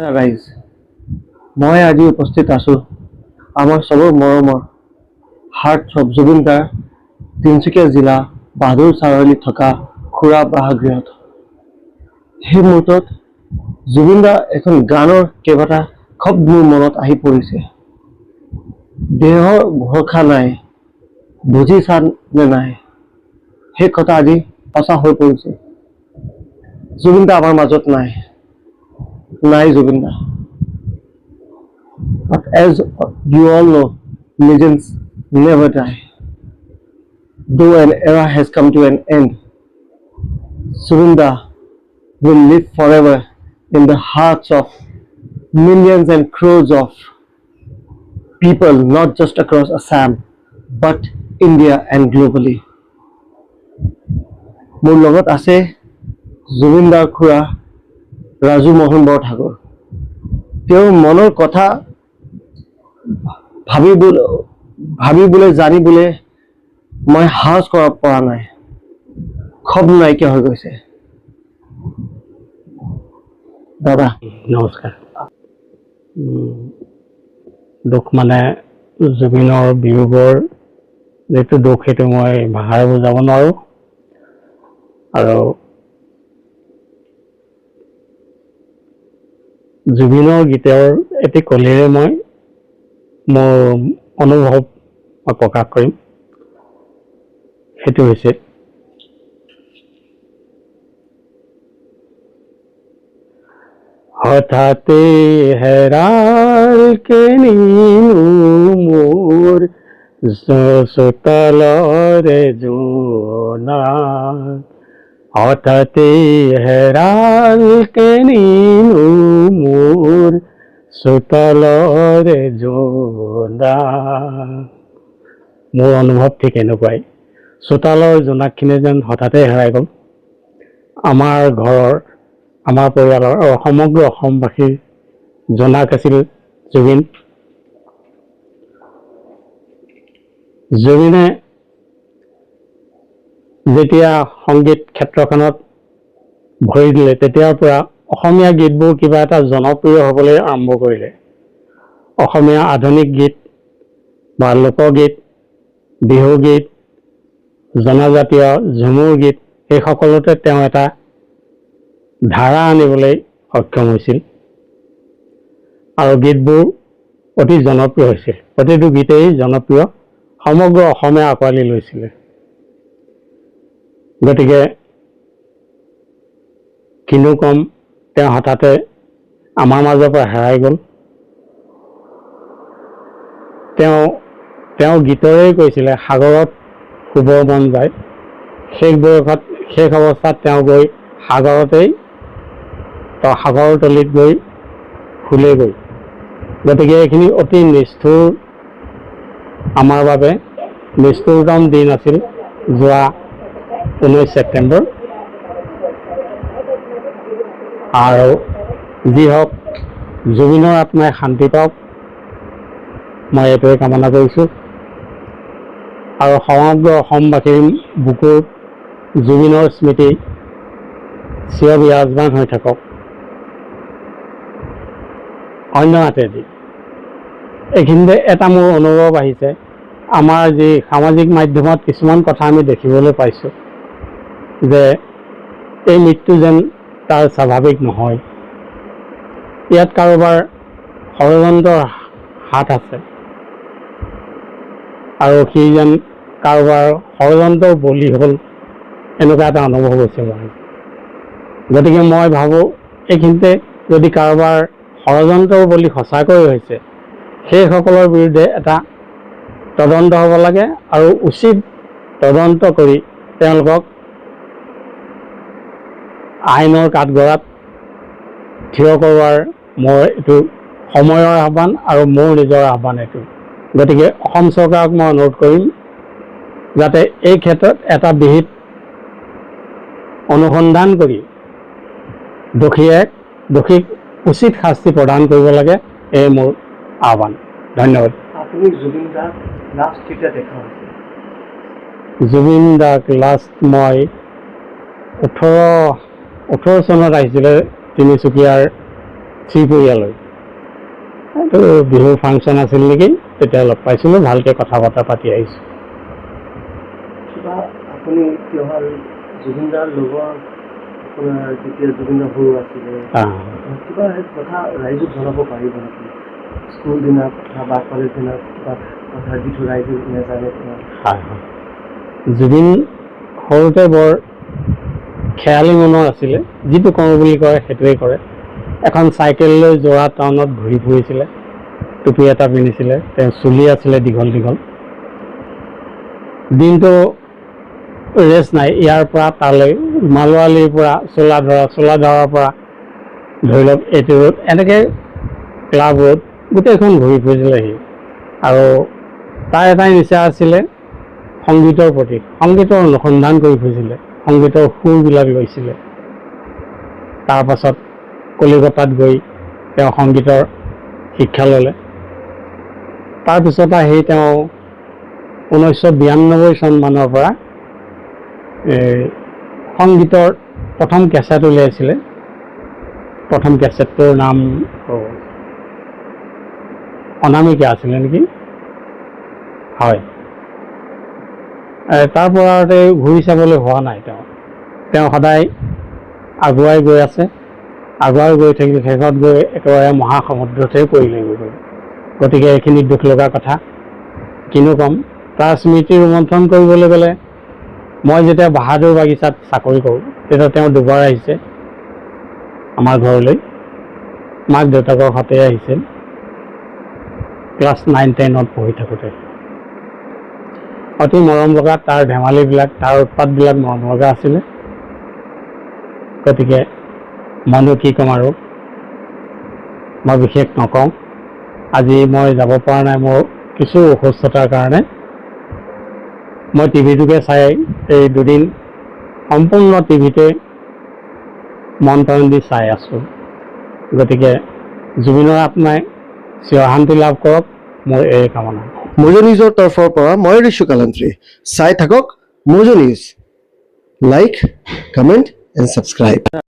ৰাইজ মই আজি উপস্থিত আছো আমাৰ সবৰ মৰমৰ হাৰ্ট অফ জুবিন দাৰ তিনিচুকীয়া জিলা বাহাদুৰ চাৰিআলিত থকা খুৰা বাসগৃহত। সেই মুহূৰ্তত জুবিন দাৰ এখন গানৰ কেইবাটা খব মোৰ মনত আহি পৰিছে। দেহৰ ভৰসা নাই, বুজিছা নে নাই, সেই কথা আজি সঁচা হৈ পৰিছে। জুবিন দা আমাৰ মাজত নাই জুবিন দা। But as you all know, legends never die. Though an era has come to an end, Zubin Da will live forever in the hearts of millions and crores of people, not just across Assam, but India and globally. মোৰ লগত আছে জুবিন দাৰ খুৰা ৰাজু মোহন বৰঠাকুৰ। তেওঁৰ মনৰ কথা ভাবিবলৈ জানিবলৈ মই সাহস কৰিব পৰা নাই, খব নাইকিয়া হৈ গৈছে। দাদা নমস্কাৰ। দুখ মানে জুবিনৰ বিয়োগৰ যিটো দুখ সেইটো মই ভাষাৰে বুজাব নোৱাৰোঁ। আৰু জুবিনৰ গীতৰ এটি কলিৰে মই মোৰ অনুভৱ প্ৰকাশ কৰিম। সেইটো হৈছে হঠাতে হেৰাল কেনিনো মোৰ চোতালৰে জোনা, হঠাতে হেৰাল কেনিনো মোৰ চোতালৰে জোনা। মোৰ অনুভৱ ঠিক এনেকুৱাই। চোতালৰ জোনাকখিনি যেন হঠাতে হেৰাই গ'ল। আমাৰ ঘৰৰ, আমাৰ পৰিয়ালৰ আৰু সমগ্ৰ অসমবাসীৰ জোনাক আছিল জুবিন। জুবিনে যেতিয়া সংগীত ক্ষেত্ৰখনত ভৰি দিলে তেতিয়াৰ পৰা অসমীয়া গীতবোৰ কিবা এটা জনপ্ৰিয় হ'বলৈ আৰম্ভ কৰিলে। অসমীয়া আধুনিক গীত বা লোকগীত, বিহুগীত, জনজাতীয় ঝুমুৰ গীত, এই সকলোতে তেওঁ এটা ধাৰা আনিবলৈ সক্ষম হৈছিল আৰু গীতবোৰ অতি জনপ্ৰিয় হৈছিল। প্ৰতিটো গীতেই জনপ্ৰিয়, সমগ্ৰ অসমে আঁকোৱালি লৈছিলে। গতিকে কিনো কম, তেওঁ হঠাতে আমাৰ মাজৰ পৰা হেৰাই গ'ল। তেওঁ গীতৰেই কৈছিলে সাগৰত শুব মন যায়। শেষ অৱস্থাত তেওঁ গৈ সাগৰৰ তলিত গৈ শুলেগৈ। গতিকে এইখিনি অতি নিষ্ঠুৰ, আমাৰ বাবে নিষ্ঠুৰতম দিন আছিল যোৱা 19 ছেপ্টেম্বৰ। আৰু যি হওক, জুবিনৰ আত্মাই শান্তি পাওক, মই এইটোৱে কামনা কৰিছোঁ। আৰু সমগ্ৰ অসমবাসীৰ বুকুত জুবিনৰ স্মৃতি চিৰ বিৰাজমান হৈ থাকক। অন্য হাতেদি এইখিনিতে এটা মোৰ অনুভৱ আহিছে, আমাৰ যি সামাজিক মাধ্যমত কিছুমান কথা আমি দেখিবলৈ পাইছোঁ যে এই মৃত্যু যেন তাৰ স্বাভাৱিক নহয়। ইয়াত কাৰোবাৰ ষড়যন্ত্ৰৰ হাত আছে আৰু সি যেন কাৰোবাৰ ষড়যন্ত্ৰৰ বলি হ'ল, এনেকুৱা এটা অনুভৱ হৈছে মোৰ। গতিকে মই ভাবোঁ এইখিনিতে যদি কাৰোবাৰ ষড়যন্ত্ৰৰ বলি সঁচাকৈ হৈছে, সেইসকলৰ বিৰুদ্ধে এটা তদন্ত হ'ব লাগে আৰু উচিত তদন্ত কৰি তেওঁলোকক আইনৰ কাঠগড়াত থিয় কৰোৱাৰ মোৰ এইটো সময়ৰ আহ্বান আৰু মোৰ নিজৰ আহ্বান এইটো। গতিকে অসম চৰকাৰক মই অনুৰোধ কৰিম যাতে এই ক্ষেত্ৰত এটা বিহিত অনুসন্ধান কৰি দোষীক উচিত শাস্তি প্ৰদান কৰিব লাগে, এই মোৰ আহ্বান। ধন্যবাদ। আপুনি জুবিন দাক লাষ্ট কেতিয়া দেখা হৈছিল? জুবিন দাক লাষ্ট মই 18 চনত আহিছিলে তিনিচুকীয়াৰ শ্ৰীপুৰীয়ালৈ। এইটো বিহুৰ ফাংচন আছিল নেকি, তেতিয়া লগ পাইছিলোঁ, ভালকৈ কথা বতৰা পাতি আহিছোঁ। কিবা আপুনি কিহৰ জুবিন দাৰ লগৰ আপোনাৰ যেতিয়া জুবিন দা সৰু আছিলে কিবা কথা ৰাইজক জনাব পাৰিব নেকি? স্কুল দিনৰ কথা বা কলেজ দিনৰ কিবা কথা যিটো ৰাইজে নেজানে? হয় হয়, জুবিন সৰুতে বৰ খেয়ালি মনৰ আছিলে, যিটো কৰোঁ বুলি কয় সেইটোৱে কৰে। এখন চাইকেল লৈ যোৰা টাউনত ঘূৰি ফুৰিছিলে, টুপি এটা পিন্ধিছিলে, তেওঁ চুলি আছিলে দীঘল দীঘল। দিনটো ৰেষ্ট নাই, ইয়াৰ পৰা তালৈ, মালোৱালিৰ পৰা চোলাধৰাৰ পৰা ধৰি লওক এইটো ৰোড, এনেকৈ ক্লাব ৰোড গোটেইখন ঘূৰি ফুৰিছিলে সি। আৰু তাৰ এটাই নিচা আছিলে সংগীতৰ প্ৰতি, সংগীতৰ অনুসন্ধান কৰি ফুৰিছিলে, সংগীতৰ সুৰবিলাক লৈছিলে। তাৰপাছত কলিকতাত গৈ তেওঁ সংগীতৰ শিক্ষা ল'লে। তাৰপিছত আহি তেওঁ 1992 চনমানৰ পৰা সংগীতৰ প্ৰথম কেছেট উলিয়াইছিলে। প্ৰথম কেছেটটোৰ নাম অনামিকা আছিলে নেকি? হয়। তাৰ পৰা ঘূৰি চাবলৈ হোৱা নাই। তেওঁ সদায় আগুৱাই গৈ আছে, আগুৱাই গৈ থাকিলে শেষত গৈ একেবাৰে মহাসমুদ্ৰতে পৰিলে গৈ। গতিকে এইখিনি দুখ লগা কথা, কিনো ক'ম। তাৰ স্মৃতি ৰোমন্থন কৰিবলৈ গ'লে, মই যেতিয়া বাহাদুৰ বাগিচাত চাকৰি কৰোঁ তেতিয়া তেওঁ দুবাৰ আহিছে আমাৰ ঘৰলৈ, মাক দেউতাকৰ সৈতে আহিছিল, ক্লাছ 9-10ত পঢ়ি থাকোঁতে। অতি মৰম লগা, তাৰ ধেমালিবিলাক, তাৰ উৎপাতবিলাক মৰম লগা আছিলে। গতিকে মইনো কি ক'ম আৰু, মই বিশেষ নকওঁ। আজি মই যাব পৰা নাই মোৰ কিছু অসুস্থতাৰ কাৰণে। মই টিভিটোকে চাই এই দুদিন সম্পূৰ্ণ টিভিতে মন প্ৰাণ দি চাই আছোঁ। গতিকে জুবিনৰ আত্মাই চিৰশান্তি লাভ কৰক, মোৰ এই কামনা। মোজো নিউজৰ তৰফৰ পৰা মই ঋষু কালান্ত্ৰী। চাই থাকক Mojo news. Like, comment and subscribe.